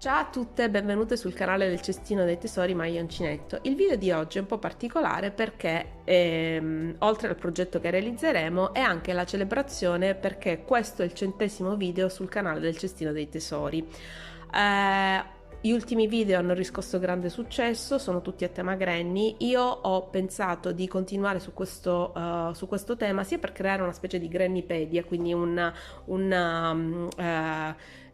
Ciao a tutte, benvenute sul canale del Cestino dei Tesori Maglia Uncinetto. Il video di oggi è un po' particolare perché oltre al progetto che realizzeremo è anche la celebrazione, perché questo è il 100° video sul canale del Cestino dei Tesori. Gli ultimi video hanno riscosso grande successo, sono tutti a tema granny. Io ho pensato di continuare su questo tema sia per creare una specie di grannypedia, quindi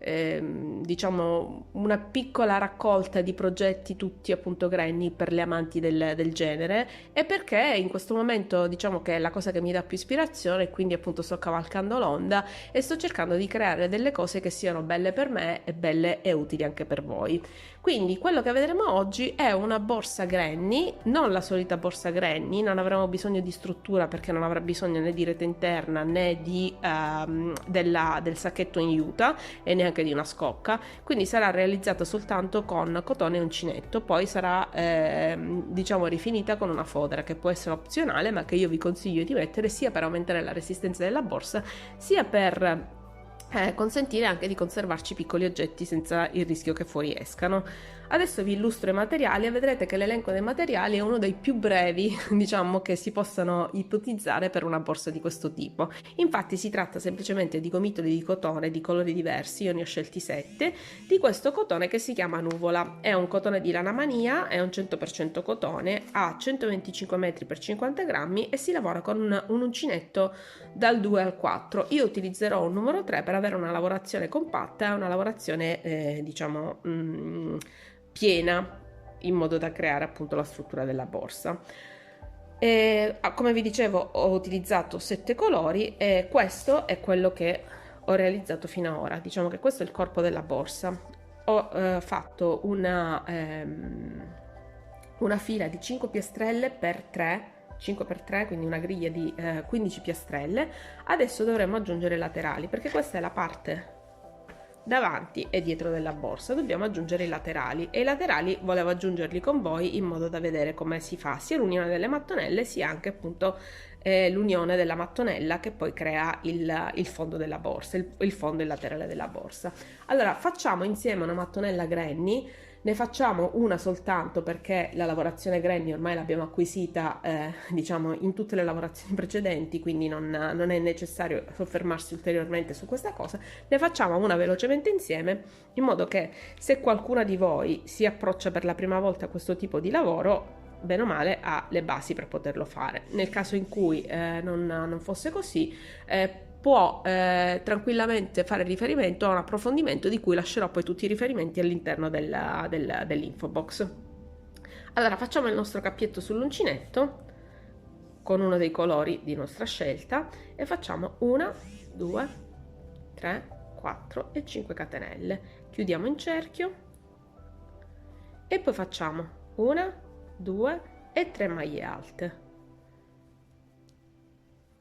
diciamo una piccola raccolta di progetti tutti appunto granny per le amanti del genere, e perché in questo momento diciamo che è la cosa che mi dà più ispirazione, quindi appunto sto cavalcando l'onda e sto cercando di creare delle cose che siano belle per me e belle e utili anche per voi. Quindi quello che vedremo oggi è una borsa granny, non la solita borsa granny, non avremo bisogno di struttura perché non avrà bisogno né di rete interna né del sacchetto in juta e neanche di una scocca, quindi sarà realizzata soltanto con cotone e uncinetto. Poi sarà diciamo rifinita con una fodera che può essere opzionale, ma che io vi consiglio di mettere sia per aumentare la resistenza della borsa, sia per consentire anche di conservarci piccoli oggetti senza il rischio che fuoriescano. Adesso vi illustro i materiali e vedrete che l'elenco dei materiali è uno dei più brevi, diciamo, che si possano ipotizzare per una borsa di questo tipo. Infatti si tratta semplicemente di gomitoli di cotone di colori diversi, io ne ho scelti 7, di questo cotone che si chiama Nuvola. È un cotone di Lana Mania, è un 100% cotone, ha 125 metri per 50 grammi e si lavora con un uncinetto dal 2 al 4. Io utilizzerò un numero 3 per avere una lavorazione compatta e una lavorazione diciamo piena, in modo da creare appunto la struttura della borsa. Come vi dicevo, ho utilizzato 7 colori e questo è quello che ho realizzato fino ad ora. Diciamo che questo è il corpo della borsa. Ho fatto una fila di 5 piastrelle per 3, 5x3, quindi una griglia di 15 piastrelle. Adesso dovremo aggiungere i laterali, perché questa è la parte davanti e dietro della borsa. Dobbiamo aggiungere i laterali, e i laterali volevo aggiungerli con voi in modo da vedere come si fa sia l'unione delle mattonelle sia anche appunto l'unione della mattonella che poi crea il fondo della borsa, il fondo e il laterale della borsa. Allora facciamo insieme una mattonella granny. Ne facciamo una soltanto perché la lavorazione granny ormai l'abbiamo acquisita diciamo in tutte le lavorazioni precedenti, quindi non è necessario soffermarsi ulteriormente su questa cosa. Ne facciamo una velocemente insieme, in modo che se qualcuna di voi si approccia per la prima volta a questo tipo di lavoro, bene o male ha le basi per poterlo fare. Nel caso in cui non fosse così, può tranquillamente fare riferimento a un approfondimento di cui lascerò poi tutti i riferimenti all'interno dell'info box. Allora facciamo il nostro cappietto sull'uncinetto con uno dei colori di nostra scelta e facciamo 1, 2, 3, 4 e 5 catenelle. Chiudiamo in cerchio e poi facciamo 1, 2 e 3 maglie alte.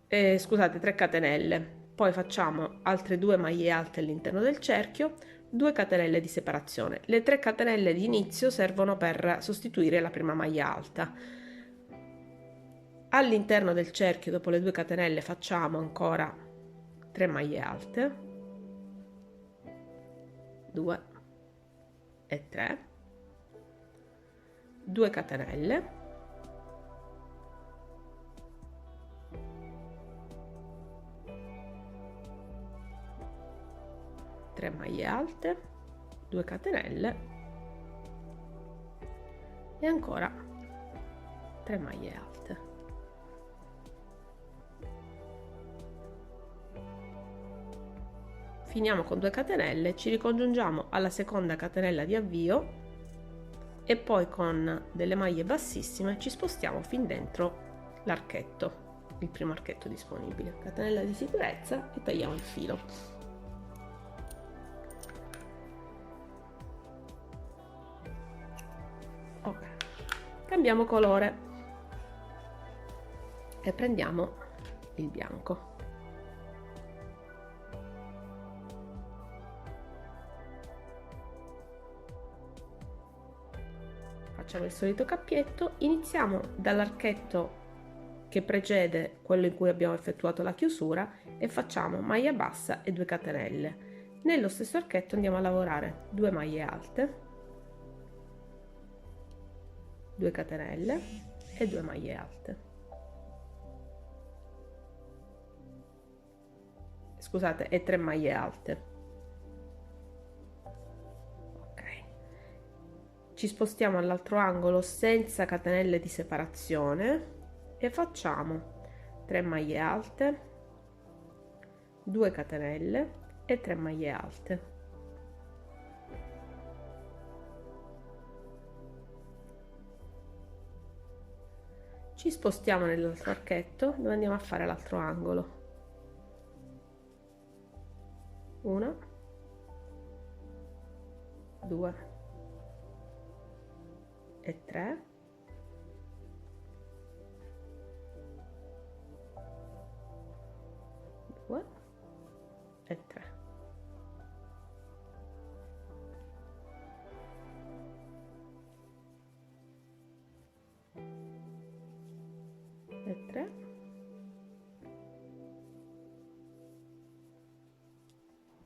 Scusate, 3 catenelle, poi facciamo altre 2 maglie alte all'interno del cerchio, 2 catenelle di separazione. Le 3 catenelle di inizio servono per sostituire la prima maglia alta. All'interno del cerchio, dopo le 2 catenelle, facciamo ancora 3 maglie alte, 2 e 3, 2 catenelle, 3 maglie alte, 2 catenelle e ancora 3 maglie alte. Finiamo con 2 catenelle, ci ricongiungiamo alla seconda catenella di avvio e poi con delle maglie bassissime ci spostiamo fin dentro l'archetto, il primo archetto disponibile. Catenella di sicurezza e tagliamo il filo. Ok, cambiamo colore e prendiamo il bianco. Facciamo il solito cappietto, iniziamo dall'archetto che precede quello in cui abbiamo effettuato la chiusura e facciamo maglia bassa e 2 catenelle. Nello stesso archetto andiamo a lavorare 2 maglie alte, 2 catenelle e 2 maglie alte. Scusate, e 3 maglie alte. Ok, ci spostiamo all'altro angolo senza catenelle di separazione e facciamo 3 maglie alte, 2 catenelle e 3 maglie alte. Ci spostiamo nell'altro archetto dove andiamo a fare l'altro angolo. 1, 2 e 3. 2 e 3. E 3.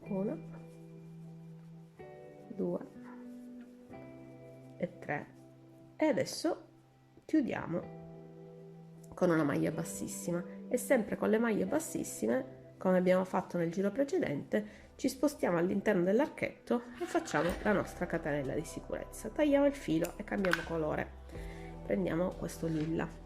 1, 2 e 3. E adesso chiudiamo con una maglia bassissima e sempre con le maglie bassissime, come abbiamo fatto nel giro precedente, ci spostiamo all'interno dell'archetto e facciamo la nostra catenella di sicurezza. Tagliamo il filo e cambiamo colore. Prendiamo questo lilla.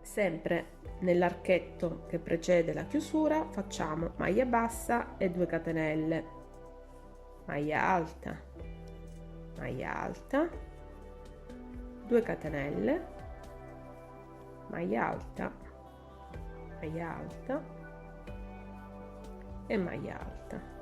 Sempre nell'archetto che precede la chiusura facciamo maglia bassa e 2 catenelle, maglia alta, 2 catenelle, maglia alta e maglia alta.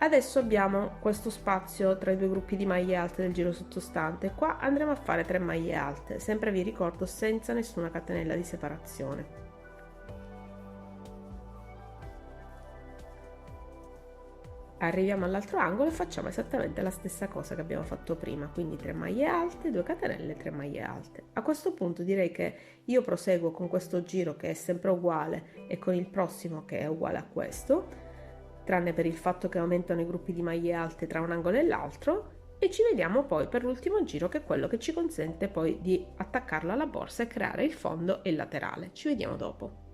Adesso abbiamo questo spazio tra i due gruppi di maglie alte del giro sottostante. Qua andremo a fare 3 maglie alte, sempre vi ricordo senza nessuna catenella di separazione. Arriviamo all'altro angolo e facciamo esattamente la stessa cosa che abbiamo fatto prima, quindi 3 maglie alte, 2 catenelle, 3 maglie alte. A questo punto direi che io proseguo con questo giro che è sempre uguale e con il prossimo che è uguale a questo, tranne per il fatto che aumentano i gruppi di maglie alte tra un angolo e l'altro, e ci vediamo poi per l'ultimo giro, che è quello che ci consente poi di attaccarlo alla borsa e creare il fondo e il laterale. Ci vediamo dopo.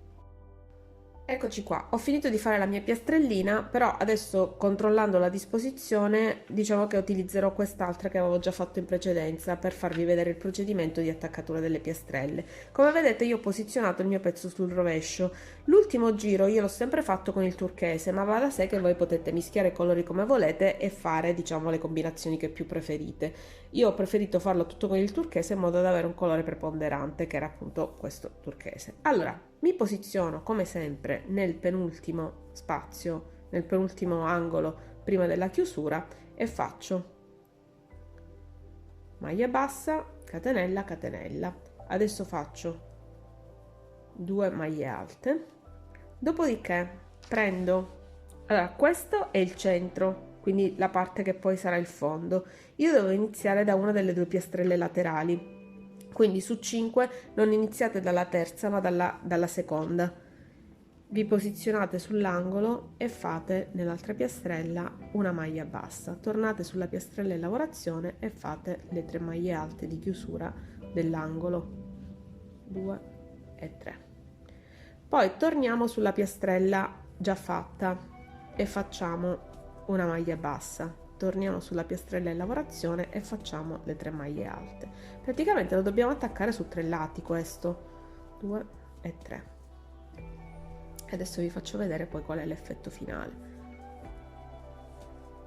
Eccoci qua, ho finito di fare la mia piastrellina, però adesso controllando la disposizione diciamo che utilizzerò quest'altra che avevo già fatto in precedenza per farvi vedere il procedimento di attaccatura delle piastrelle. Come vedete io ho posizionato il mio pezzo sul rovescio. L'ultimo giro io l'ho sempre fatto con il turchese, ma va da sé che voi potete mischiare i colori come volete e fare diciamo le combinazioni che più preferite. Io ho preferito farlo tutto con il turchese in modo da avere un colore preponderante, che era appunto questo turchese. Allora, mi posiziono come sempre nel penultimo spazio, nel penultimo angolo prima della chiusura e faccio maglia bassa, catenella, catenella. Adesso faccio 2 maglie alte, dopodiché prendo, allora questo è il centro, quindi la parte che poi sarà il fondo. Io devo iniziare da una delle 2 piastrelle laterali, quindi su 5 non iniziate dalla terza ma dalla seconda. Vi posizionate sull'angolo e fate nell'altra piastrella una maglia bassa, tornate sulla piastrella in lavorazione e fate le 3 maglie alte di chiusura dell'angolo, 2 e 3. Poi torniamo sulla piastrella già fatta e facciamo una maglia bassa, torniamo sulla piastrella in lavorazione e facciamo le 3 maglie alte. Praticamente lo dobbiamo attaccare su 3 lati questo, 2 e 3. Adesso vi faccio vedere poi qual è l'effetto finale.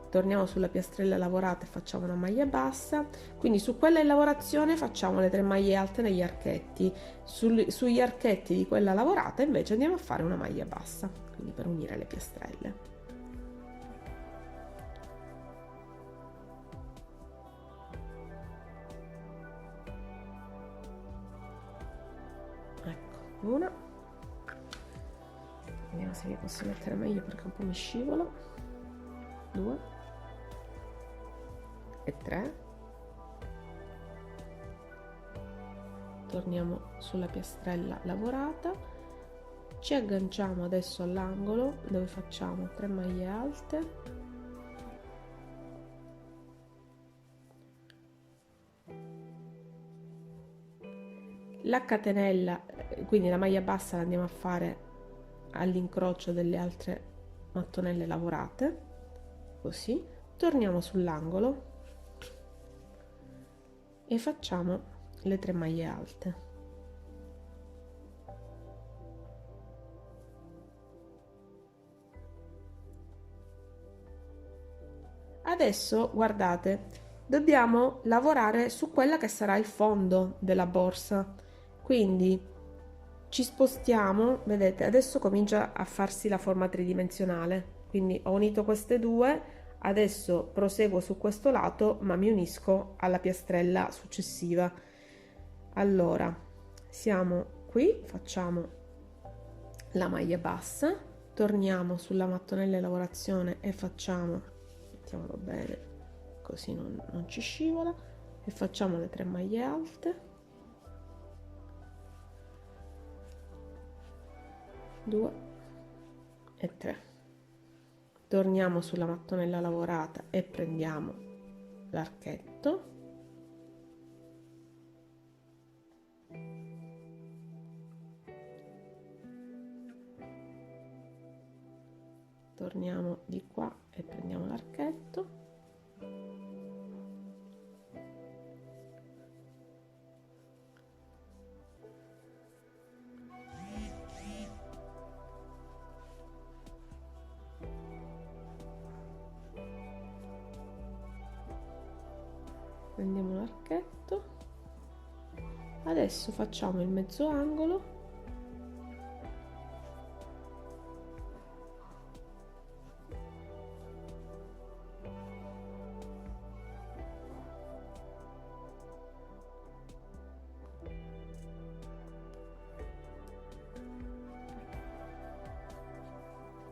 Torniamo sulla piastrella lavorata e facciamo una maglia bassa, quindi su quella in lavorazione facciamo le 3 maglie alte negli archetti, sugli archetti di quella lavorata invece andiamo a fare una maglia bassa, quindi per unire le piastrelle. Una, vediamo se mi posso mettere meglio perché un po' mi scivolo, 2 e 3, torniamo sulla piastrella lavorata, ci agganciamo adesso all'angolo dove facciamo 3 maglie alte, la catenella, quindi la maglia bassa la andiamo a fare all'incrocio delle altre mattonelle lavorate, così, torniamo sull'angolo e facciamo le 3 maglie alte. Adesso guardate, dobbiamo lavorare su quella che sarà il fondo della borsa, quindi ci spostiamo, vedete, adesso comincia a farsi la forma tridimensionale, quindi ho unito queste due, adesso proseguo su questo lato ma mi unisco alla piastrella successiva. Allora siamo qui, facciamo la maglia bassa, torniamo sulla mattonella di lavorazione e facciamo, mettiamolo bene così non ci scivola, e facciamo le 3 maglie alte, 2 e 3, torniamo sulla mattonella lavorata e prendiamo l'archetto, torniamo di qua e prendiamo l'archetto, prendiamo l'archetto, adesso facciamo il mezzo angolo,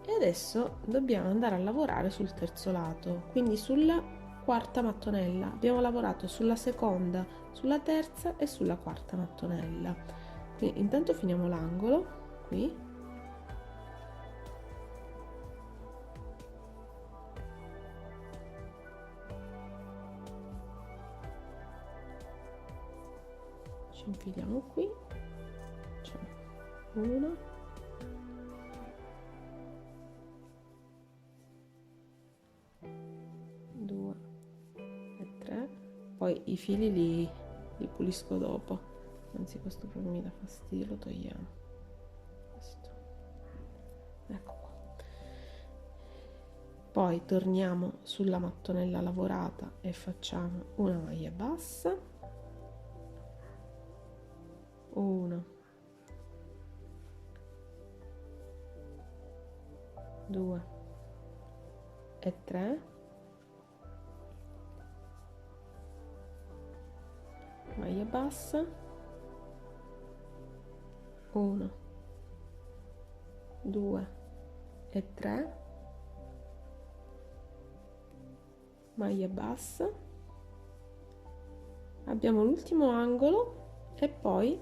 e adesso dobbiamo andare a lavorare sul terzo lato, quindi sulla quarta mattonella. Abbiamo lavorato sulla seconda, sulla terza e sulla quarta mattonella. Quindi intanto finiamo l'angolo qui, ci infiliamo qui, facciamo 1, 2 e 3, poi i fili li pulisco dopo, anzi questo proprio mi dà fastidio, lo togliamo, questo, ecco qua. Poi torniamo sulla mattonella lavorata e facciamo una maglia bassa, 1, 2 e 3, maglia bassa, 1, 2 e 3, maglia bassa, abbiamo l'ultimo angolo e poi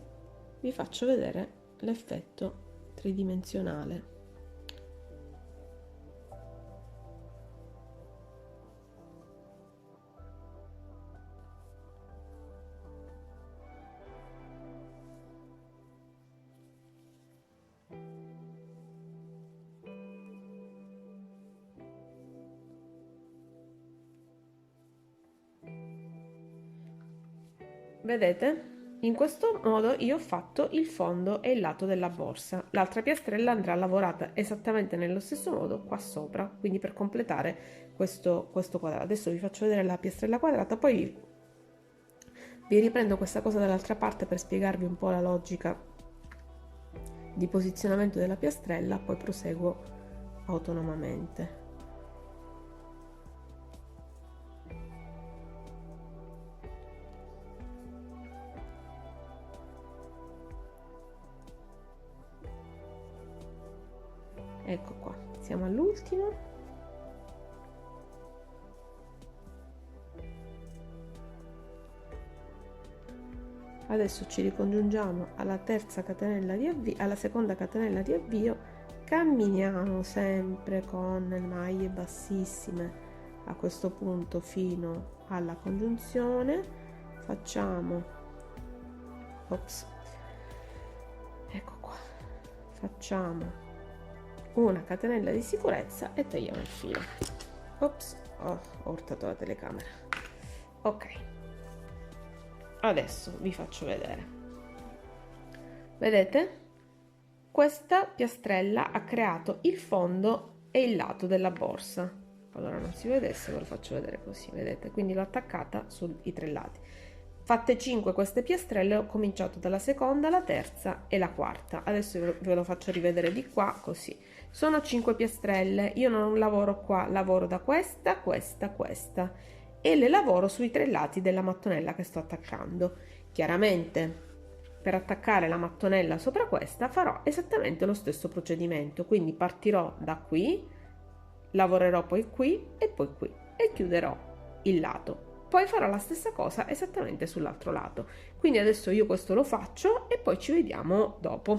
vi faccio vedere l'effetto tridimensionale. Vedete? In questo modo io ho fatto il fondo e il lato della borsa. L'altra piastrella andrà lavorata esattamente nello stesso modo qua sopra, quindi per completare questo quadrato. Adesso vi faccio vedere la piastrella quadrata, poi vi riprendo questa cosa dall'altra parte per spiegarvi un po' la logica di posizionamento della piastrella, poi proseguo autonomamente. Ecco qua, siamo all'ultimo. Adesso ci ricongiungiamo alla terza catenella di avvio, alla seconda catenella di avvio, camminiamo sempre con le maglie bassissime a questo punto fino alla congiunzione, facciamo, ops, ecco qua, facciamo una catenella di sicurezza e tagliamo il filo. Ops, ho urtato la telecamera. Ok, adesso vi faccio vedere. Vedete? Questa piastrella ha creato il fondo e il lato della borsa. Allora non si vedesse, ve lo faccio vedere così, vedete? Quindi l'ho attaccata sui tre lati. Fatte 5 queste piastrelle, ho cominciato dalla seconda, la terza e la quarta. Adesso ve lo faccio rivedere di qua, così. Sono 5 piastrelle, io non lavoro qua, lavoro da questa, questa, questa e le lavoro sui tre lati della mattonella che sto attaccando. Chiaramente per attaccare la mattonella sopra questa farò esattamente lo stesso procedimento, quindi partirò da qui, lavorerò poi qui e chiuderò il lato. Poi farò la stessa cosa esattamente sull'altro lato. Quindi adesso io questo lo faccio e poi ci vediamo dopo.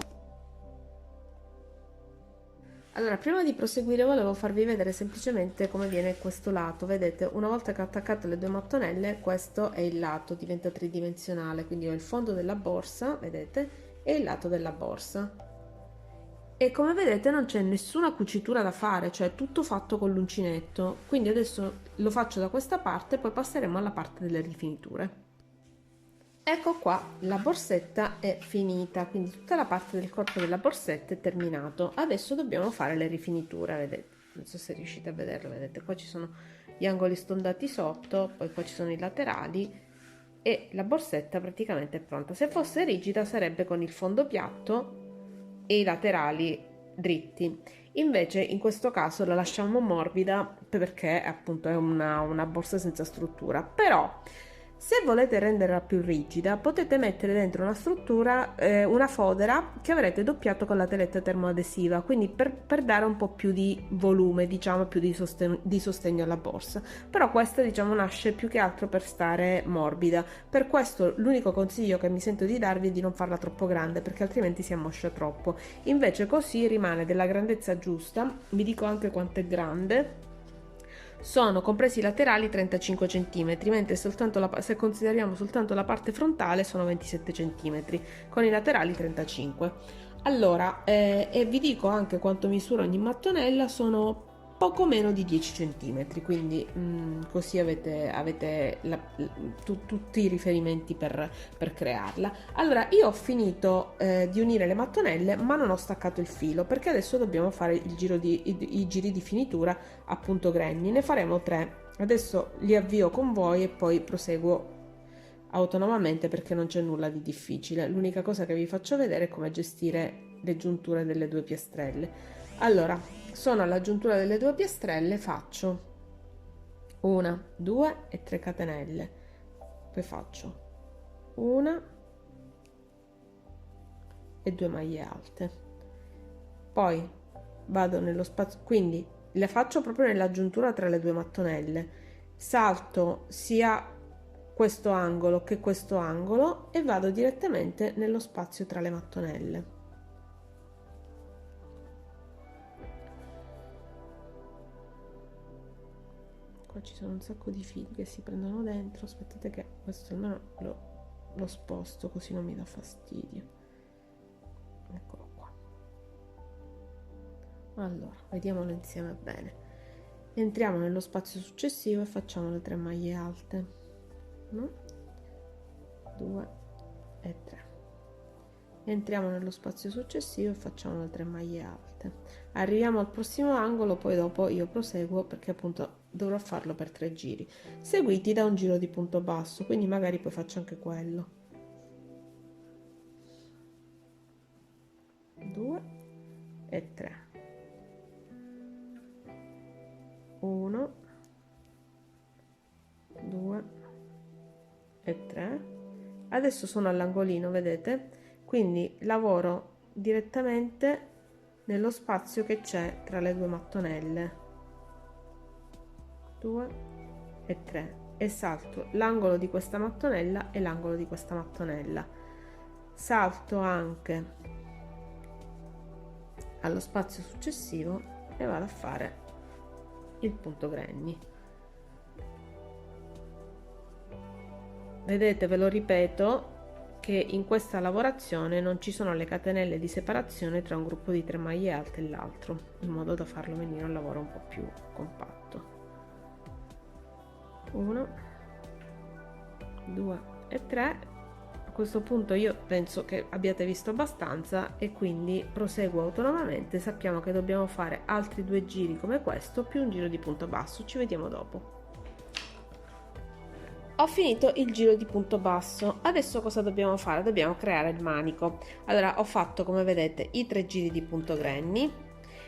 Allora, prima di proseguire volevo farvi vedere semplicemente come viene questo lato. Vedete, una volta che ho attaccato le due mattonelle, questo è il lato, diventa tridimensionale, quindi ho il fondo della borsa, vedete, e il lato della borsa. E come vedete non c'è nessuna cucitura da fare, cioè è tutto fatto con l'uncinetto. Quindi adesso lo faccio da questa parte, poi passeremo alla parte delle rifiniture. Ecco qua, la borsetta è finita, quindi tutta la parte del corpo della borsetta è terminato. Adesso dobbiamo fare le rifiniture, vedete, non so se riuscite a vederlo, vedete, qua ci sono gli angoli stondati sotto, poi qua ci sono i laterali e la borsetta praticamente è pronta. Se fosse rigida sarebbe con il fondo piatto e i laterali dritti. Invece in questo caso la lasciamo morbida perché appunto è una borsa senza struttura. Però se volete renderla più rigida potete mettere dentro una struttura, una fodera che avrete doppiato con la teletta termoadesiva, quindi per dare un po' più di volume, diciamo più di sostegno alla borsa. Però questa diciamo nasce più che altro per stare morbida. Per questo l'unico consiglio che mi sento di darvi è di non farla troppo grande perché altrimenti si ammoscia troppo. Invece così rimane della grandezza giusta. Vi dico anche quanto è grande. Sono compresi i laterali 35 cm, mentre se consideriamo soltanto la parte frontale sono 27 cm, con i laterali 35. Allora, e vi dico anche quanto misura ogni mattonella, sono poco meno di 10 cm, quindi così avete tutti i riferimenti per crearla. Allora, io ho finito di unire le mattonelle, ma non ho staccato il filo, perché adesso dobbiamo fare i giri di finitura a punto granny. Ne faremo 3. Adesso li avvio con voi e poi proseguo autonomamente perché non c'è nulla di difficile. L'unica cosa che vi faccio vedere è come gestire le giunture delle due piastrelle. Allora, sono alla giuntura delle due piastrelle, faccio 1, 2 e 3 catenelle, poi faccio 1 e 2 maglie alte, poi vado nello spazio, quindi le faccio proprio nella giuntura tra le due mattonelle, salto sia questo angolo che questo angolo e vado direttamente nello spazio tra le mattonelle. Qua ci sono un sacco di fili che si prendono dentro, aspettate che questo almeno lo sposto così non mi dà fastidio. Eccolo qua. Allora, vediamolo insieme bene. Entriamo nello spazio successivo e facciamo le 3 maglie alte. 1, 2 e 3. Entriamo nello spazio successivo e facciamo le 3 maglie alte. Arriviamo al prossimo angolo, poi dopo io proseguo perché appunto dovrò farlo per 3 giri, seguiti da un giro di punto basso, quindi magari poi faccio anche quello. 2 e 3. 1, 2 e 3. Adesso sono all'angolino, vedete? Quindi lavoro direttamente nello spazio che c'è tra le due mattonelle. 2 e 3. e salto l'angolo di questa mattonella e l'angolo di questa mattonella. Salto anche allo spazio successivo e vado a fare il punto granny. Vedete, ve lo ripeto, che in questa lavorazione non ci sono le catenelle di separazione tra un gruppo di 3 maglie alte e l'altro, in modo da farlo venire un lavoro un po' più compatto. 1, 2 e 3. A questo punto io penso che abbiate visto abbastanza e quindi proseguo autonomamente. Sappiamo che dobbiamo fare altri 2 giri come questo più un giro di punto basso. Ci vediamo dopo. Ho finito il giro di punto basso, adesso cosa dobbiamo fare? Dobbiamo creare il manico. Allora ho fatto, come vedete, i 3 giri di punto granny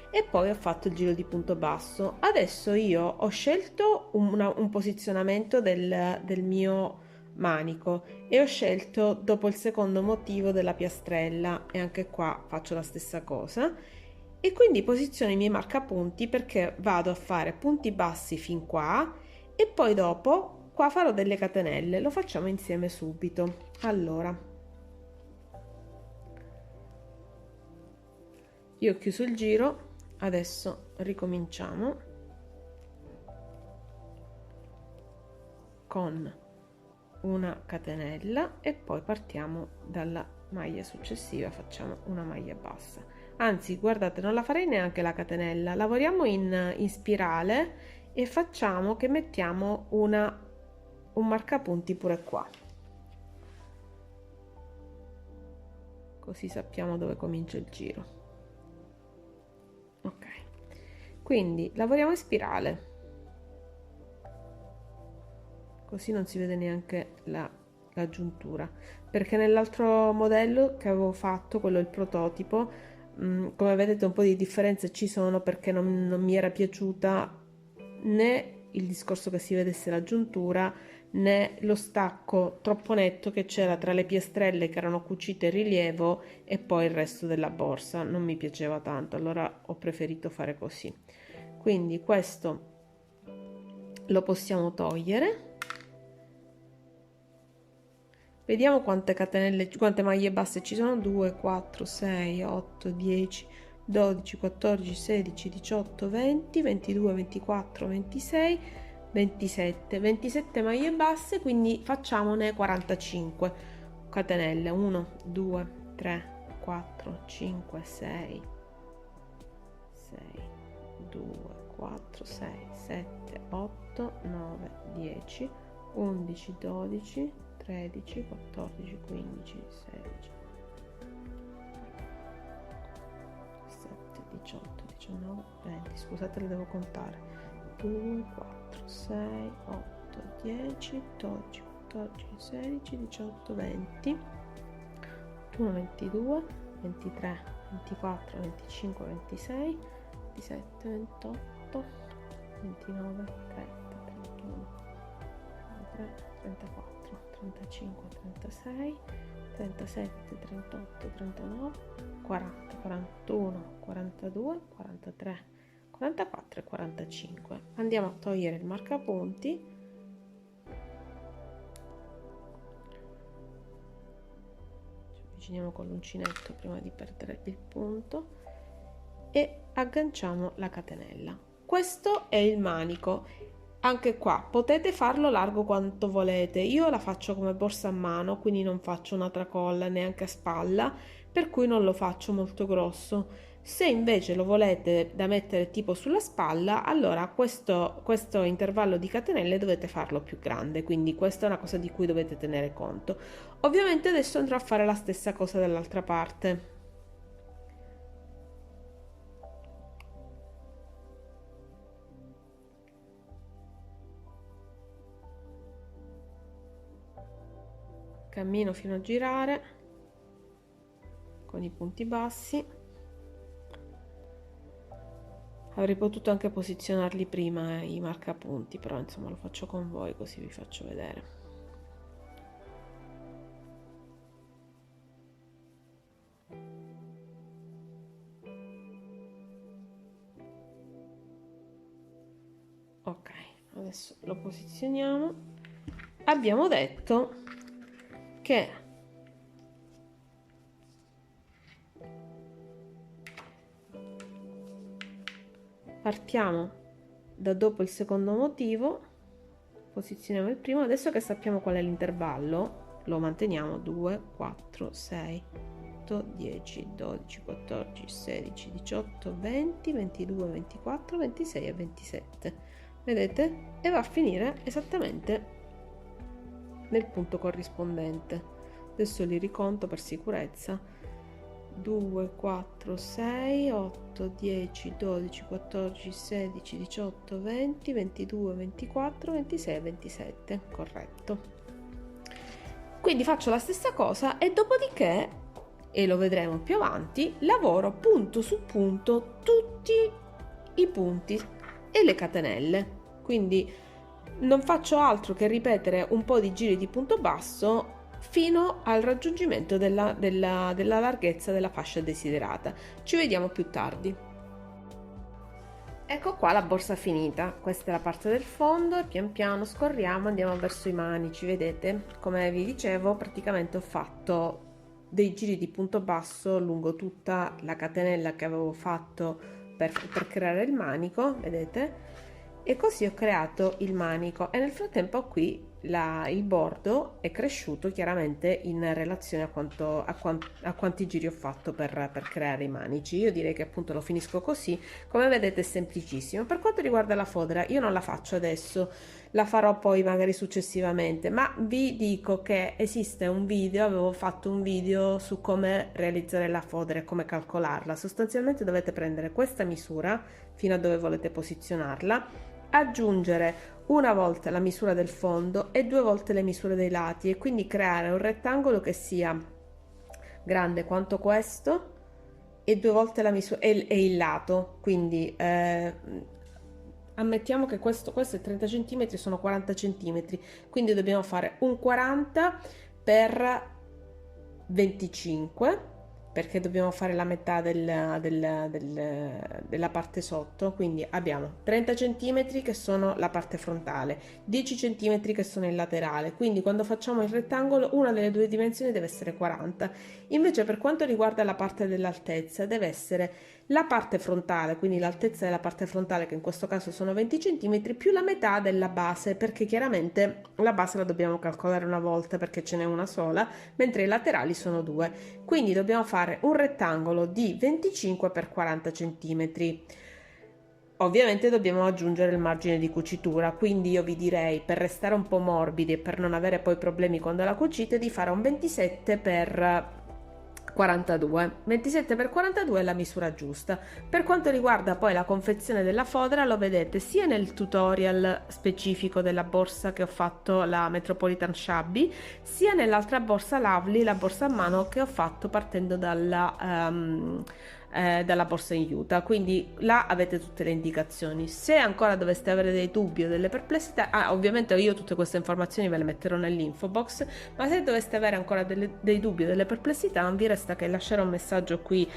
e poi ho fatto il giro di punto basso. Adesso io ho scelto un posizionamento del mio manico e ho scelto dopo il secondo motivo della piastrella, e anche qua faccio la stessa cosa, e quindi posiziono i miei marcapunti perché vado a fare punti bassi fin qua e poi dopo qua farò delle catenelle. Lo facciamo insieme subito. Allora, io ho chiuso il giro, adesso ricominciamo con una catenella e poi partiamo dalla maglia successiva, facciamo una maglia bassa. Anzi, guardate, non la farei neanche la catenella, lavoriamo in spirale e facciamo che mettiamo un marcapunti pure qua, così sappiamo dove comincia il giro. Ok, quindi lavoriamo in spirale, così non si vede neanche la giuntura, perché nell'altro modello che avevo fatto, quello il prototipo, come vedete un po' di differenze ci sono, perché non mi era piaciuta né il discorso che si vedesse la giuntura né lo stacco troppo netto che c'era tra le piastrelle che erano cucite in rilievo e poi il resto della borsa. Non mi piaceva tanto, allora ho preferito fare così. Quindi questo lo possiamo togliere. Vediamo quante catenelle, quante maglie basse ci sono. 2, 4, 6, 8, 10, 12, 14, 16, 18, 20, 22, 24, 26, 27 maglie basse, quindi facciamone 45 catenelle. 1, 2, 3, 4, 5, 6, 6, 2, 4, 6, 7, 8, 9, 10, 11, 12, 13, 14, 15, 16, 17, 18, 19, 20. Scusate, le devo contare. 2, 4, 6, 8, 10, 12, 14, 16, 18, 20, 21, 22, 23, 24, 25, 26, 27, 28, 29, 30, 31, 33, 34, 35, 36, 37, 38, 39, 40, 41, 42, 43, 44 e 45. Andiamo a togliere il marcapunti. Ci avviciniamo con l'uncinetto prima di perdere il punto e agganciamo la catenella. Questo è il manico. Anche qua potete farlo largo quanto volete. Io la faccio come borsa a mano, quindi non faccio una tracolla neanche a spalla, per cui non lo faccio molto grosso. Se invece lo volete da mettere tipo sulla spalla, allora questo intervallo di catenelle dovete farlo più grande, quindi questa è una cosa di cui dovete tenere conto. Ovviamente adesso andrò a fare la stessa cosa dall'altra parte. Cammino fino a girare con i punti bassi. Avrei potuto anche posizionarli prima i marcapunti, però insomma lo faccio con voi così vi faccio vedere. Ok, adesso lo posizioniamo. abbiamo detto che partiamo da dopo il secondo motivo, posizioniamo il primo. Adesso che sappiamo qual è l'intervallo, lo manteniamo 2, 4, 6, 8, 10, 12, 14, 16, 18, 20, 22, 24, 26 e 27. Vedete? E va a finire esattamente nel punto corrispondente. Adesso li riconto per sicurezza: 2, 4, 6, 8, 10, 12, 14, 16, 18, 20, 22, 24, 26 e 27. Corretto. Quindi faccio la stessa cosa e dopodiché, e lo vedremo più avanti, lavoro punto su punto tutti i punti e le catenelle. Quindi non faccio altro che ripetere un po' di giri di punto basso fino al raggiungimento della larghezza della fascia desiderata. Ci vediamo più tardi. Ecco qua la borsa finita. Questa è la parte del fondo e pian piano scorriamo, andiamo verso i manici. Vedete? Come vi dicevo, praticamente ho fatto dei giri di punto basso lungo tutta la catenella che avevo fatto per creare il manico, vedete? E così ho creato il manico e nel frattempo qui il bordo è cresciuto chiaramente in relazione a quanti giri ho fatto per creare i manici. Io direi che appunto lo finisco così. Come vedete è semplicissimo. Per quanto riguarda la fodera, io non la faccio adesso, la farò poi magari successivamente, ma vi dico che esiste un video, avevo fatto un video su come realizzare la fodera e come calcolarla. Sostanzialmente dovete prendere questa misura fino a dove volete posizionarla, aggiungere una volta la misura del fondo e 2 volte le misure dei lati e quindi creare un rettangolo che sia grande quanto questo e 2 volte la misura e il lato. Quindi ammettiamo che questo è 30 cm, sono 40 cm, quindi dobbiamo fare un 40 per 25, perché dobbiamo fare la metà della parte sotto. Quindi abbiamo 30 cm che sono la parte frontale, 10 cm che sono il laterale, quindi quando facciamo il rettangolo una delle due dimensioni deve essere 40. Invece per quanto riguarda la parte dell'altezza deve essere la parte frontale, quindi l'altezza della parte frontale, che in questo caso sono 20 cm, più la metà della base, perché chiaramente la base la dobbiamo calcolare una volta perché ce n'è una sola, mentre i laterali sono 2. Quindi dobbiamo fare un rettangolo di 25 x 40 cm. Ovviamente dobbiamo aggiungere il margine di cucitura, quindi io vi direi, per restare un po' morbidi e per non avere poi problemi quando la cucite, di fare un 27 x 42. 27 x 42 è la misura giusta. Per quanto riguarda poi la confezione della fodera, lo vedete sia nel tutorial specifico della borsa che ho fatto, la Metropolitan Shabby, sia nell'altra borsa Lovely, la borsa a mano che ho fatto partendo dalla borsa in Utah. Quindi là avete tutte le indicazioni. Se ancora doveste avere dei dubbi o delle perplessità, ovviamente io tutte queste informazioni ve le metterò nell'info box, ma se doveste avere ancora dei dubbi o delle perplessità, non vi resta che lasciare un messaggio qui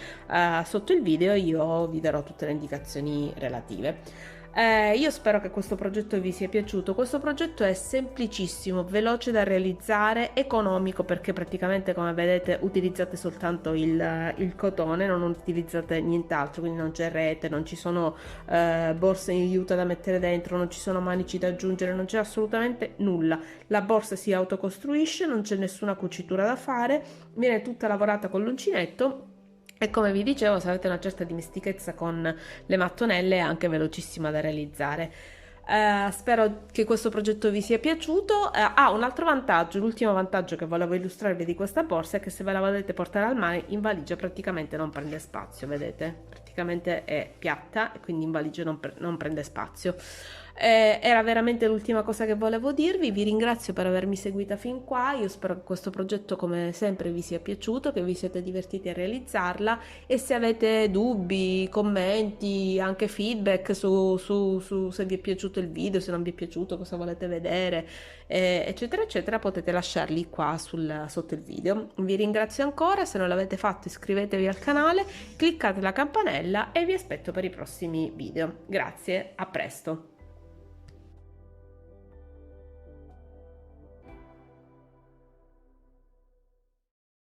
sotto il video e io vi darò tutte le indicazioni relative. Io spero che questo progetto vi sia piaciuto. Questo progetto è semplicissimo, veloce da realizzare, economico, perché praticamente, come vedete, utilizzate soltanto il cotone, non utilizzate nient'altro, quindi non c'è rete, non ci sono borse in aiuto da mettere dentro, non ci sono manici da aggiungere, non c'è assolutamente nulla. La borsa si autocostruisce, non c'è nessuna cucitura da fare, viene tutta lavorata con l'uncinetto. E come vi dicevo, se avete una certa dimestichezza con le mattonelle è anche velocissima da realizzare. Spero che questo progetto vi sia piaciuto. Un altro vantaggio, l'ultimo vantaggio che volevo illustrarvi di questa borsa è che se ve la volete portare al mare in valigia praticamente non prende spazio, vedete? Praticamente è piatta e quindi in valigia non prende spazio. Era veramente l'ultima cosa che volevo dirvi. Vi ringrazio per avermi seguita fin qua. Io spero che questo progetto, come sempre, vi sia piaciuto, che vi siete divertiti a realizzarla, e se avete dubbi, commenti, anche feedback su se vi è piaciuto il video, se non vi è piaciuto, cosa volete vedere, eccetera eccetera, potete lasciarli qua sotto il video. Vi ringrazio ancora. Se non l'avete fatto, iscrivetevi al canale, cliccate la campanella e vi aspetto per i prossimi video. Grazie, a presto.